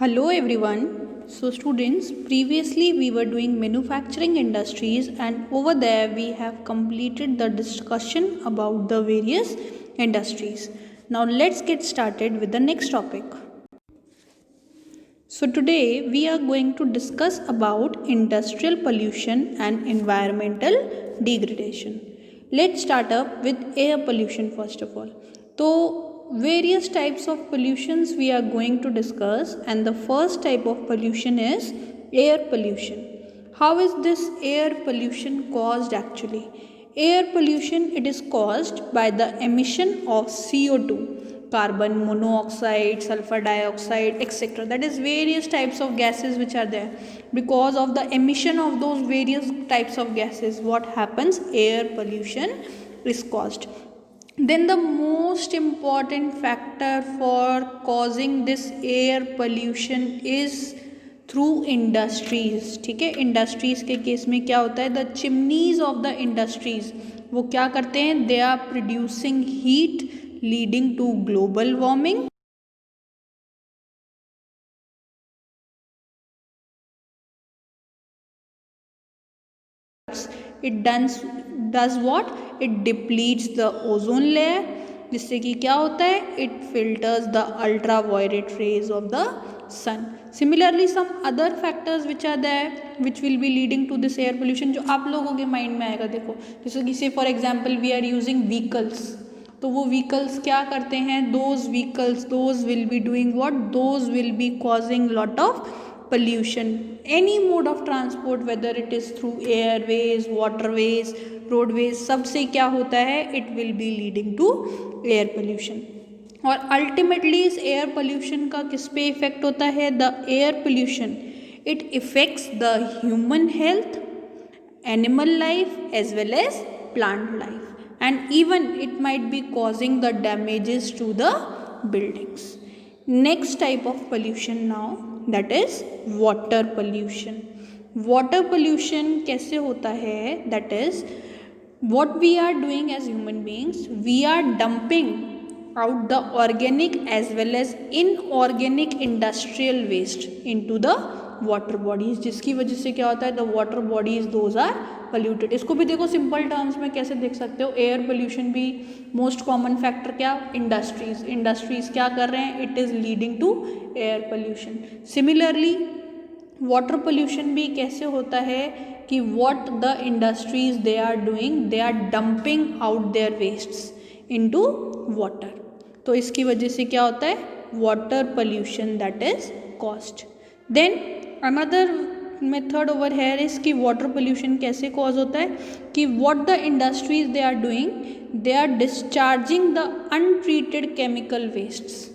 Hello everyone. So students, previously we were doing manufacturing industries and over there we have completed the discussion about the various industries. Now let's get started with the next topic. So today we are going to discuss about industrial pollution and environmental degradation. Let's start up with air pollution first of all. So various types of pollutions we are going to discuss, and the first type of pollution is air pollution. How is this air pollution caused actually? Air pollution, it is caused by the emission of CO2, carbon monoxide, sulfur dioxide, etc. That is various types of gases which are there. Because of the emission of those various types of gases, what happens? Air pollution is caused. Then the most important factor for causing this air pollution is through industries. ठीक है, industries के case में क्या होता है? The chimneys of the industries वो क्या करते हैं? They are producing heat leading to global warming. It does what? It depletes the ozone layer, जिससे कि क्या होता है? It filters the ultraviolet rays of the sun. Similarly, some other factors which are there which will be leading to this air pollution, जो आप लोगों के mind में आएगा. देखो, जैसे कि से for example we are using vehicles, तो वो व्हीकल्स क्या करते हैं? Those vehicles, those will be doing what? Those will be causing lot of pollution. Any mode of transport, whether it is through airways, waterways, roadways, सबसे क्या होता है? It will be leading to air pollution. और ultimately इस air pollution का किस पे effect होता है? The air pollution, it affects the human health, animal life as well as plant life, and even it might be causing the damages to the buildings. Next type of pollution now, that is water pollution. Water pollution कैसे होता है? That is what we are doing as human beings, we are dumping out the organic as well as inorganic industrial waste into the water bodies, जिसकी वजह से क्या होता है? the water bodies those are polluted. इसको भी देखो simple terms में कैसे देख सकते हो. एयर पोल्यूशन भी मोस्ट कॉमन फैक्टर क्या? इंडस्ट्रीज. इंडस्ट्रीज क्या कर रहे हैं? It is leading to air pollution. Similarly water pollution भी कैसे होता है कि what the industries they are doing, they are dumping out their wastes into water. तो इसकी वजह से क्या होता है? Water pollution that is caused. Then another method over here is कि वाटर पोल्यूशन कैसे कॉज होता है कि what the industries they are doing, they are discharging the untreated chemical wastes.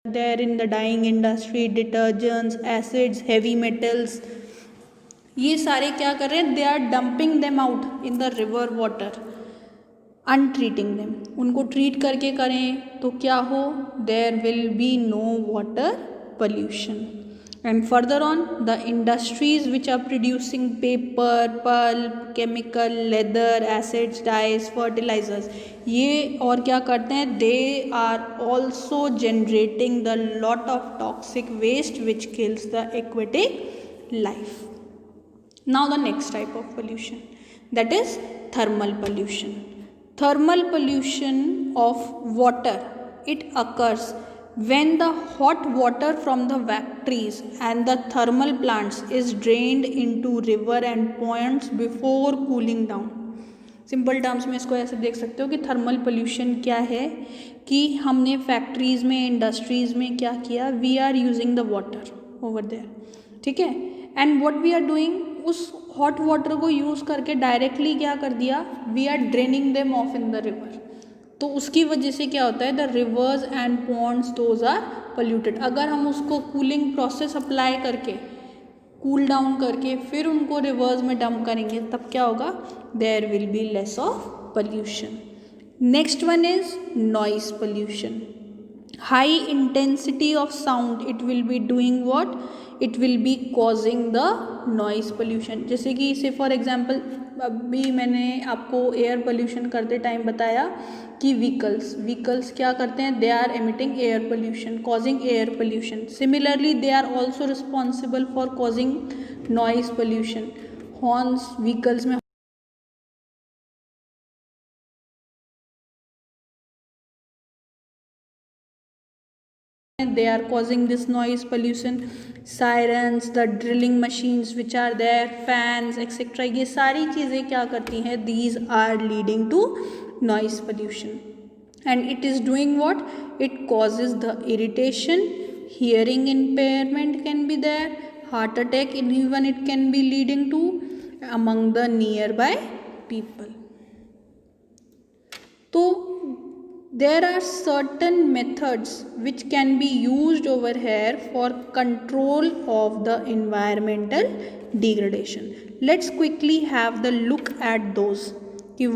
There in the dyeing industry, detergents, acids, heavy metals, ये सारे क्या कर रहे हैं? They are dumping them out in the river water, untreating them. उनको treat करके करें तो क्या हो? There will be no water pollution. And further on, the industries which are producing paper, pulp, chemical, leather, acids, dyes, fertilizers, ये और क्या करते हैं? They are also generating the lot of toxic waste which kills the aquatic life. Now the next type of pollution, that is thermal pollution. Thermal pollution of water, it occurs when the hot water from the factories and the thermal plants is drained into river and ponds before cooling down. Simple terms में इसको ऐसे देख सकते हो कि thermal pollution क्या है कि हमने फैक्ट्रीज़ में, इंडस्ट्रीज़ में क्या किया? We are using the water over there. ठीक है, and what we are doing, उस हॉट वाटर को यूज़ करके डायरेक्टली क्या कर दिया? We are draining them off in the river. तो उसकी वजह से क्या होता है? The rivers and ponds those are polluted. अगर हम उसको कूलिंग प्रोसेस अप्लाई करके, कूल डाउन करके फिर उनको रिवर्स में डंप करेंगे, तब क्या होगा? There will be less of pollution. Next one is noise pollution. High intensity of sound, it will be doing what? it will be causing the noise pollution. जैसे कि से फॉर एग्जांपल अभी मैंने आपको एयर पोल्यूशन करते time बताया कि vehicles क्या करते हैं, they are emitting air pollution, causing air pollution. Similarly they are also responsible for causing noise pollution. Horns vehicles में they are causing this noise pollution. Sirens, the drilling machines which are there, fans etc, ये सारी चीज़ें क्या करती हैं, these are leading to noise pollution. And it is doing what? It causes the irritation, hearing impairment can be there, heart attack even it can be leading to among the nearby people. So there are certain methods which can be used over here for control of the environmental degradation. Let's quickly have the look at those.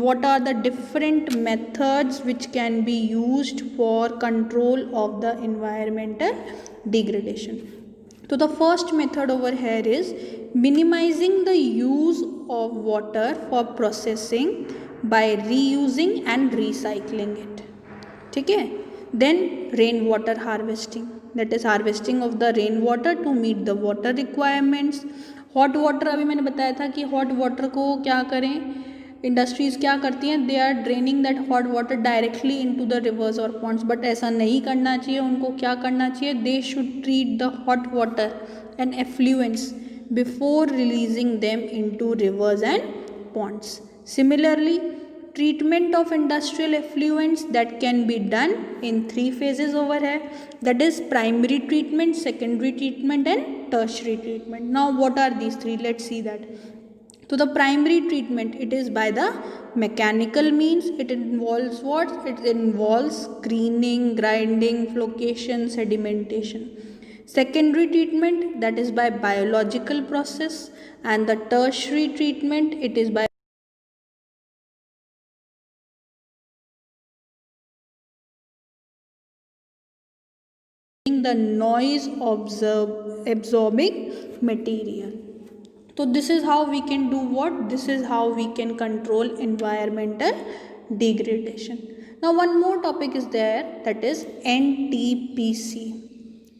What are the different methods which can be used for control of the environmental degradation? So the first method over here is minimizing the use of water for processing by reusing and recycling it. ठीक है. Then rain water harvesting, that is harvesting of the rain water to meet the water requirements. Hot water अभी मैंने बताया था कि hot water को क्या करें, इंडस्ट्रीज़ क्या करती हैं, they are draining that hot water directly into the rivers और पॉन्ड्स, बट ऐसा नहीं करना चाहिए. उनको क्या करना चाहिए, they should treat the hot water and effluents before releasing them into rivers and ponds. Similarly treatment of industrial effluents that can be done in 3 phases over here, that is primary treatment, secondary treatment and tertiary treatment. Now what are these three? Let's see that. So the primary treatment, it is by the mechanical means. It involves what? It involves screening, grinding, flocation, sedimentation. Secondary treatment, that is by biological process, and the tertiary treatment, it is by the noise absorbing material. So this is how we can do what? This is how we can control environmental degradation. Now one more topic is there, that is NTPC.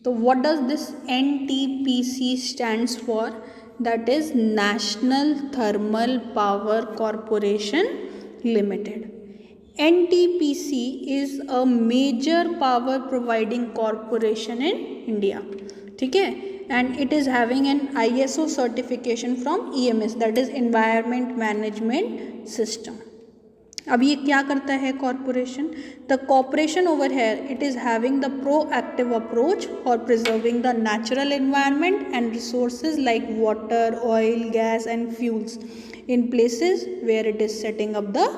So what does this NTPC stands for? That is National Thermal Power Corporation Limited. NTPC is a major power providing corporation in India. ठीक है, and it is having an ISO certification from EMS, that is Environment Management System. अब ये क्या करता है corporation? The corporation over here, it is having the proactive approach for preserving the natural environment and resources like water, oil, gas and fuels in places where it is setting up the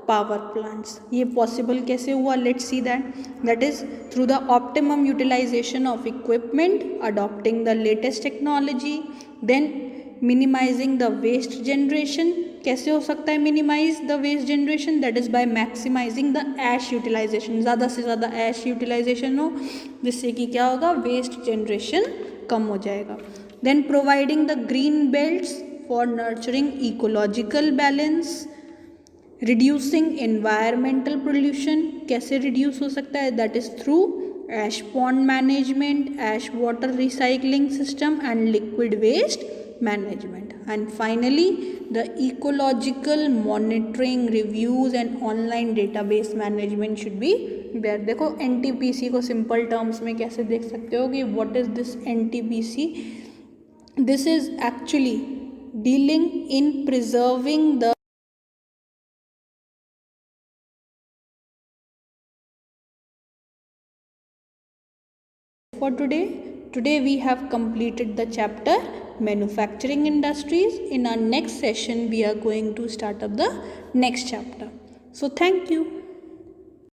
power plants. ये possible कैसे हुआ? Let's see that. That is through the optimum utilisation of equipment, adopting the latest technology, then minimising the waste generation. कैसे हो सकता है minimise the waste generation? That is by maximising the ash utilisation. ज़्यादा से ज़्यादा ऐश utilisation हो, जिससे कि क्या होगा, वेस्ट जनरेशन कम हो जाएगा. Then providing the green belts for nurturing ecological balance, reducing environmental pollution. कैसे रिड्यूस हो सकता है? That is through ash pond management, ash water recycling system and liquid waste management. And finally the ecological monitoring, reviews and online database management should be there. देखो NTPC को simple terms में कैसे देख सकते हो कि what is this NTPC? This is actually dealing in preserving the for today. Today we have completed the chapter manufacturing industries. In our next session we are going to start up the next chapter. So thank you.